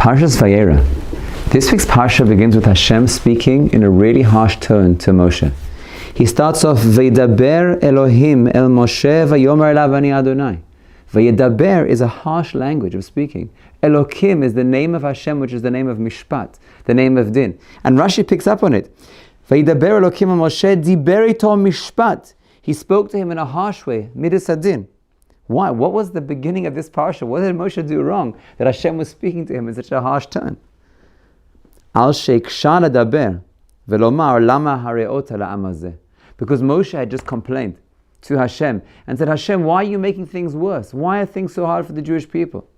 Parshas Vaera. This week's parsha begins with Hashem speaking in a really harsh tone to Moshe. He starts off, Veidaber Elohim el Moshe vayomer elav ani Adonai. Veidaber is a harsh language of speaking. Elohim is the name of Hashem, which is the name of Mishpat, the name of Din. And Rashi picks up on it. Veidaber Elohim el Moshe diber ito Mishpat. He spoke to him in a harsh way, midas hadin. Why? What was the beginning of this parsha? What did Moshe do wrong that Hashem was speaking to him in such a harsh tone? Al sheikshah ladaber velomar lama hareota la'am hazeh. Because Moshe had just complained to Hashem and said, Hashem, why are you making things worse? Why are things so hard for the Jewish people?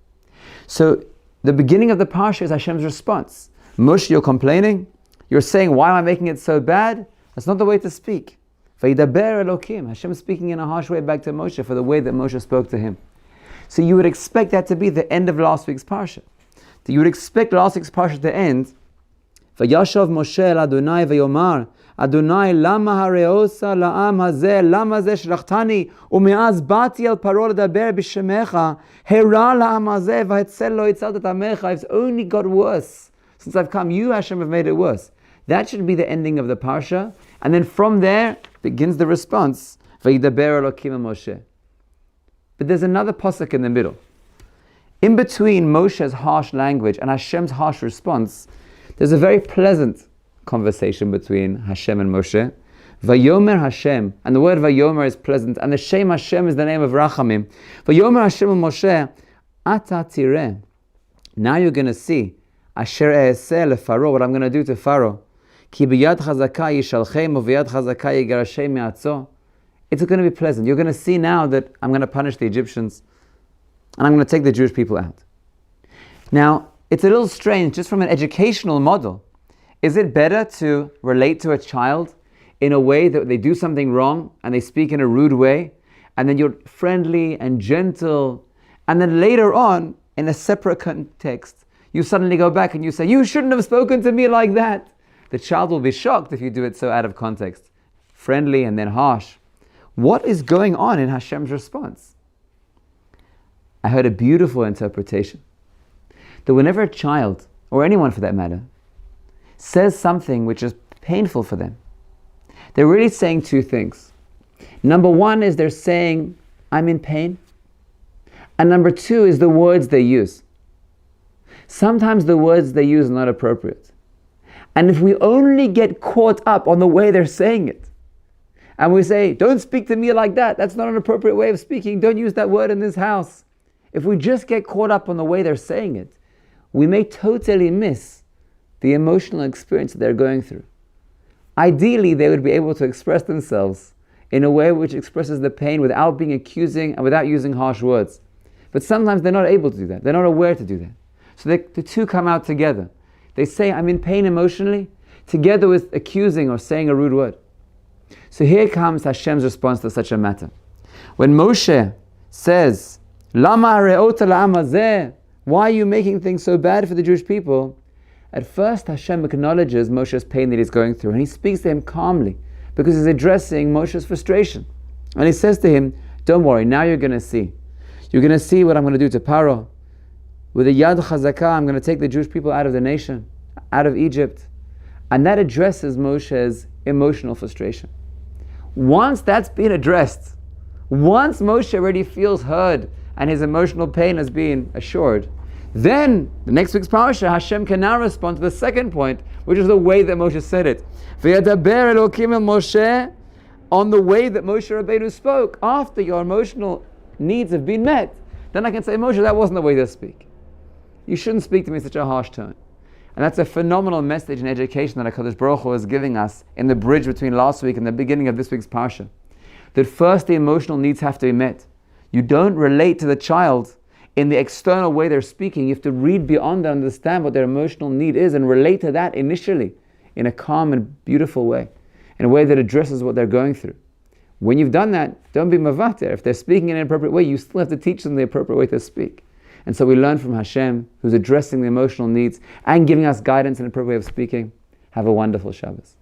So the beginning of the parsha is Hashem's response. Moshe, you're complaining? You're saying, why am I making it so bad? That's not the way to speak. Veidaber Elokim. Hashem speaking in a harsh way back to Moshe for the way that Moshe spoke to him. So you would expect that to be the end of last week's parsha. That you would expect last week's parsha to end. Vayashav Moshe el Adonai vayomar Adonai lama hareosa la'am hazeh lama zeh shlachtani umeaz bati el paro ledaber b'shemecha hera la'am hazeh v'hetzel lo yitzalt et amecha. It's only got worse since I've come. You, Hashem, have made it worse. That should be the ending of the parsha, and then from there begins the response. Veidaber Elokim el Moshe. But there's another pasuk in the middle. In between Moshe's harsh language and Hashem's harsh response, there's a very pleasant conversation between Hashem and Moshe. Vayomer Hashem, and the word Vayomer is pleasant, and the Shem Hashem is the name of Rachamim. Vayomer Hashem el Moshe, Ata tireh. Now you're going to see Asher e'eseh leFaro, what I'm going to do to Pharaoh. Ki biyad chazaka yishalchem uviyad chazaka yigarashem me'atzo. It's going to be pleasant. You're going to see now that I'm going to punish the Egyptians and I'm going to take the Jewish people out. Now, it's a little strange just from an educational model. Is it better to relate to a child in a way that they do something wrong and they speak in a rude way, and then you're friendly and gentle, and then later on, in a separate context, you suddenly go back and you say, you shouldn't have spoken to me like that? The child will be shocked if you do it so out of context. Friendly and then harsh. What is going on in Hashem's response? I heard a beautiful interpretation. That whenever a child, or anyone for that matter, says something which is painful for them, they're really saying two things. Number one is they're saying, I'm in pain. And number two is the words they use. Sometimes the words they use are not appropriate. And if we only get caught up on the way they're saying it, and we say, don't speak to me like that, that's not an appropriate way of speaking, don't use that word in this house. If we just get caught up on the way they're saying it, we may totally miss the emotional experience that they're going through. Ideally, they would be able to express themselves in a way which expresses the pain without being accusing and without using harsh words. But sometimes they're not able to do that. They're not aware to do that. So the two come out together. They say, I'm in pain emotionally, together with accusing or saying a rude word. So here comes Hashem's response to such a matter. When Moshe says, Lama hareota la'am hazeh, why are you making things so bad for the Jewish people? At first Hashem acknowledges Moshe's pain that he's going through, and he speaks to him calmly because he's addressing Moshe's frustration. And he says to him, don't worry, now you're going to see. You're going to see what I'm going to do to Paro. With a yad chazakah, I'm going to take the Jewish people out of the nation, out of Egypt. And that addresses Moshe's emotional frustration. Once that's been addressed, once Moshe already feels heard and his emotional pain has been assured, then the next week's parasha, Hashem can now respond to the second point, which is the way that Moshe said it. V'yadaber Elokim el Moshe, on the way that Moshe Rabbeinu spoke, after your emotional needs have been met, then I can say, Moshe, that wasn't the way to speak. You shouldn't speak to me in such a harsh tone. And that's a phenomenal message and education that HaKadosh Baruch Hu is giving us in the bridge between last week and the beginning of this week's parsha. That first the emotional needs have to be met. You don't relate to the child in the external way they're speaking. You have to read beyond and understand what their emotional need is and relate to that initially in a calm and beautiful way, in a way that addresses what they're going through. When you've done that, don't be mavater. If they're speaking in an appropriate way, you still have to teach them the appropriate way to speak. And so we learn from Hashem, who's addressing the emotional needs and giving us guidance and appropriate way of speaking. Have a wonderful Shabbos.